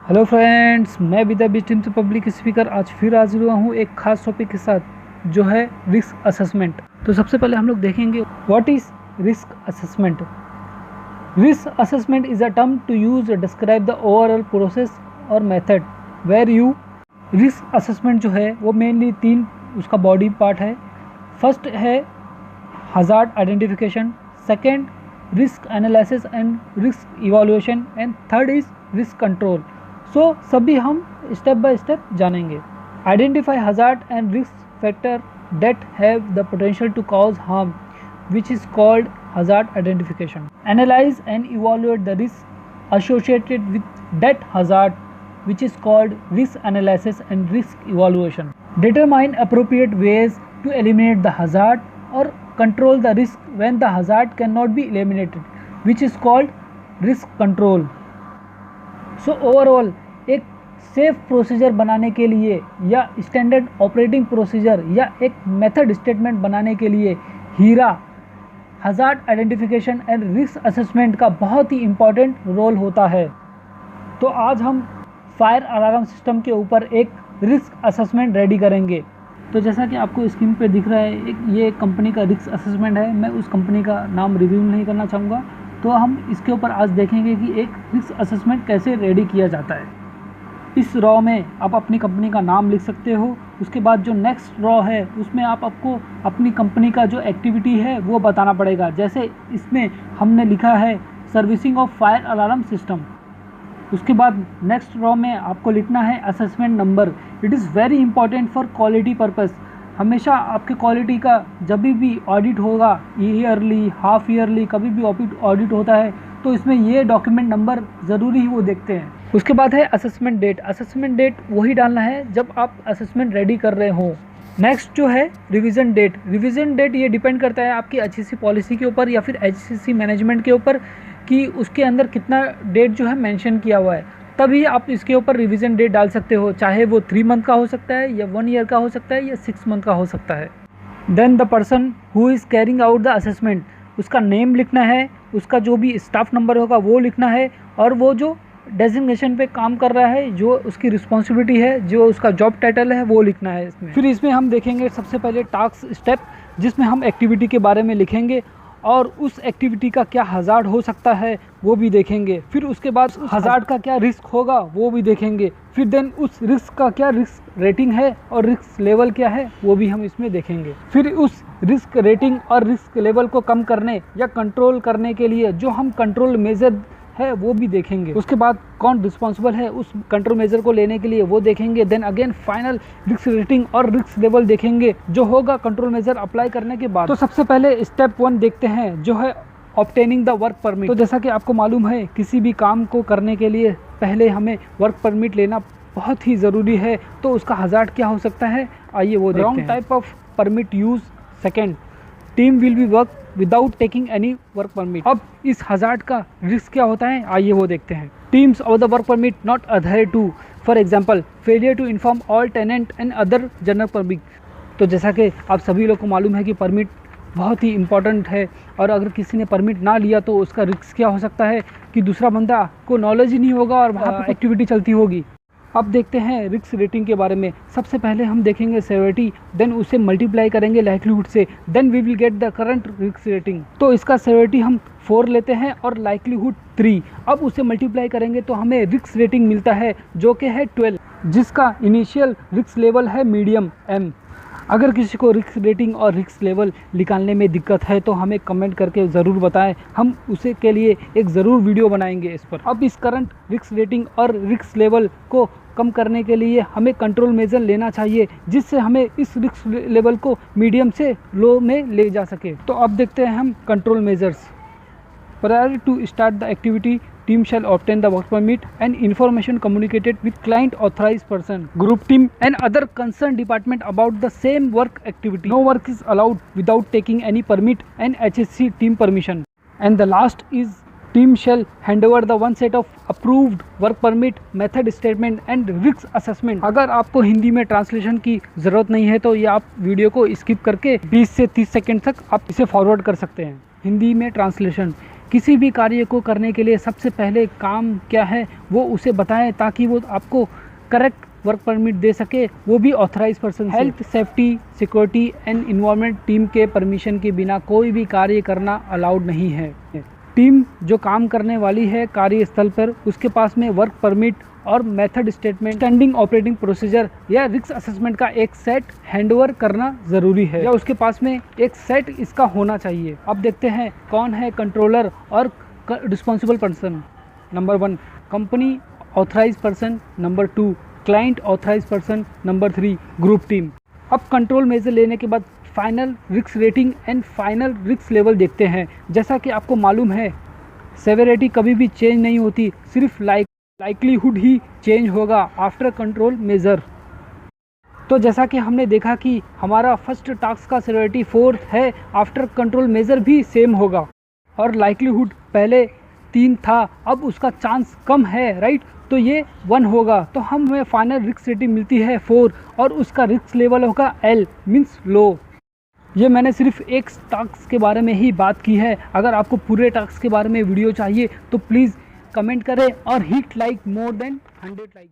Hello friends, मैं विद्या बीच team से public speaker आज फिर हाजिर हुआ हूँ एक खास टॉपिक के साथ, जो है रिस्क असेसमेंट। तो सबसे पहले हम लोग देखेंगे what is risk assessment. Risk assessment is a term to use describe the overall process or method where you. Risk assessment जो है वो मेनली 3 उसका बॉडी पार्ट है। फर्स्ट है hazard identification, second risk analysis and risk evaluation and third is risk control. So सभी हम step by step जानेंगे। Identify hazard and risk factor that have the potential to cause harm which is called hazard identification. Analyze and evaluate the risk associated with that hazard which is called risk analysis and risk evaluation. Determine appropriate ways to eliminate the hazard or control the risk when the hazard cannot be eliminated which is called risk control. So overall एक safe procedure बनाने के लिए या standard operating procedure या एक method statement बनाने के लिए HIRA hazard identification and risk assessment का बहुत ही इम्पॉर्टेंट रोल होता है। तो आज हम फायर अलार्म सिस्टम के ऊपर एक रिस्क असेसमेंट रेडी करेंगे। तो जैसा कि आपको स्क्रीन पे दिख रहा है, ये एक कंपनी का रिस्क असेसमेंट है। मैं उस कंपनी का नाम रिव्यू नहीं करना चाहूँगा। तो हम इसके ऊपर आज देखेंगे कि एक रिस्क असेसमेंट कैसे रेडी किया जाता है। इस रॉ में आप अपनी कंपनी का नाम लिख सकते हो। उसके बाद जो नेक्स्ट रॉ है उसमें आपको अपनी कंपनी का जो एक्टिविटी है वो बताना पड़ेगा। जैसे इसमें हमने लिखा है servicing of fire alarm system. उसके बाद नेक्स्ट रॉ में आपको लिखना है assessment number. It is very important for quality purpose. हमेशा आपके क्वालिटी का जब भी ऑडिट होगा, ईयरली, हाफ ईयरली, कभी भी ऑडिट होता है तो इसमें ये डॉक्यूमेंट नंबर ज़रूरी ही वो देखते हैं। उसके बाद है असेसमेंट डेट। असेसमेंट डेट वही डालना है जब आप असेसमेंट रेडी कर रहे हो। नेक्स्ट जो है रिवीजन डेट। रिवीजन डेट ये डिपेंड करता है आपकी HCC पॉलिसी के ऊपर या फिर HCC मैनेजमेंट के ऊपर कि उसके अंदर कितना डेट जो है मेंशन किया हुआ है, तभी आप इसके ऊपर रिवीजन डेट डाल सकते हो। चाहे वो 3 मंथ का हो सकता है या 1 ईयर का हो सकता है या 6 मंथ का हो सकता है। Then the person who is carrying out the assessment, उसका नेम लिखना है, उसका जो भी स्टाफ नंबर होगा वो लिखना है, और वो जो डेजिग्नेशन पे काम कर रहा है, जो उसकी रिस्पॉन्सिबिलिटी है, जो उसका जॉब टाइटल है वो लिखना है इसमें। फिर इसमें हम देखेंगे सबसे पहले टास्क स्टेप, जिसमें हम एक्टिविटी के बारे में लिखेंगे और उस एक्टिविटी का क्या हजार्ड हो सकता है वो भी देखेंगे। फिर उसके बाद हजार्ड का क्या रिस्क होगा वो भी देखेंगे। फिर देन उस रिस्क का क्या रिस्क रेटिंग है और रिस्क लेवल क्या है वो भी हम इसमें देखेंगे। फिर उस रिस्क रेटिंग और रिस्क लेवल को कम करने या कंट्रोल करने के लिए जो हम कंट्रोल मेजर है वो भी देखेंगे। उसके बाद कौन रिस्पॉन्सिबल है उस कंट्रोल मेजर को लेने के लिए वो देखेंगे। Then again final risk rating और रिस्क लेवल देखेंगे जो होगा कंट्रोल मेजर अप्लाई करने के बाद। तो सबसे पहले स्टेप 1 देखते हैं जो है ऑब्टेनिंग द वर्क परमिट। तो जैसा कि आपको मालूम है किसी भी काम को करने के लिए पहले हमें वर्क परमिट लेना बहुत ही ज़रूरी है। तो उसका हजार्ड क्या हो सकता है आइए वो देखते हैं। Wrong type of permit use. Second, team will be work without taking any work permit. अब इस हजार्ड का रिस्क क्या होता है आइए वो देखते हैं। Teams of the work permit not adhere to, for example failure to inform all tenant and other general permit. तो जैसा कि आप सभी लोग को मालूम है कि परमिट बहुत ही इंपॉर्टेंट है, और अगर किसी ने परमिट ना लिया तो उसका रिस्क क्या हो सकता है कि दूसरा बंदा को नॉलेज ही नहीं होगा और वहाँ पर एक्टिविटी चलती होगी। अब देखते हैं रिस्क रेटिंग के बारे में। सबसे पहले हम देखेंगे सेवेरिटी, देन उसे मल्टीप्लाई करेंगे लाइक्लीहुड से, then we will get the current risk rating. तो इसका सेवेरिटी हम 4 लेते हैं और लाइक्लीहुड 3। अब उसे मल्टीप्लाई करेंगे तो हमें रिस्क रेटिंग मिलता है जो कि है 12, जिसका इनिशियल रिस्क लेवल है मीडियम M। अगर किसी को रिस्क रेटिंग और रिस्क लेवल निकालने में दिक्कत है तो हमें कमेंट करके ज़रूर बताएं, हम उसे के लिए एक ज़रूर वीडियो बनाएंगे इस पर। अब इस करंट रिस्क रेटिंग और रिस्क लेवल को कम करने के लिए हमें कंट्रोल मेजर लेना चाहिए, जिससे हमें इस रिस्क लेवल को मीडियम से लो में ले जा सके। तो अब देखते हैं हम control measures. Prior to start the activity, team shall obtain the work permit and information communicated with client authorized person, group team and other concerned department about the same work activity. No work is allowed without taking any permit and HSC team permission. And the last is team shall hand over the one set of approved work permit, method statement and risk assessment. अगर आपको हिंदी में translation की ज़रूरत नहीं है तो ये आप वीडियो को स्किप करके 20 से 30 सेकेंड तक आप इसे फॉरवर्ड कर सकते हैं। हिंदी में ट्रांसलेशन, किसी भी कार्य को करने के लिए सबसे पहले काम क्या है वो उसे बताएं, ताकि वो आपको करेक्ट वर्क परमिट दे सके, वो भी authorise person. Health, safety, security and environment team के परमिशन के बिना कोई भी कार्य करना अलाउड नहीं है। टीम जो काम करने वाली है कार्यस्थल पर, उसके पास में वर्क परमिट और method statement, standing operating procedure या रिस्क असेसमेंट का एक सेट हैंडओवर करना ज़रूरी है, या उसके पास में एक सेट इसका होना चाहिए। अब देखते हैं कौन है कंट्रोलर और responsible person. Number 1 company authorise person, number 2 client authorise person, number 3 group team. अब कंट्रोल मेजर लेने के बाद final risk rating and final risk level देखते हैं। जैसा कि आपको मालूम है, सेवेरिटी कभी भी चेंज नहीं होती, सिर्फ लाइक्लीहुड ही चेंज होगा आफ्टर कंट्रोल मेजर। तो जैसा कि हमने देखा कि हमारा फर्स्ट टास्क का सेवेरिटी 4 है, आफ्टर कंट्रोल मेजर भी सेम होगा, और लाइक्लीहुड पहले 3 था, अब उसका चांस कम है, राइट, तो ये 1 होगा। तो हमें फाइनल रिस्क रेटिंग मिलती है 4 और उसका रिस्क लेवल होगा L मीन्स लो। ये मैंने सिर्फ एक टास्क के बारे में ही बात की है। अगर आपको पूरे टास्क के बारे में वीडियो चाहिए तो प्लीज़ कमेंट करें और hit like more than 100 like.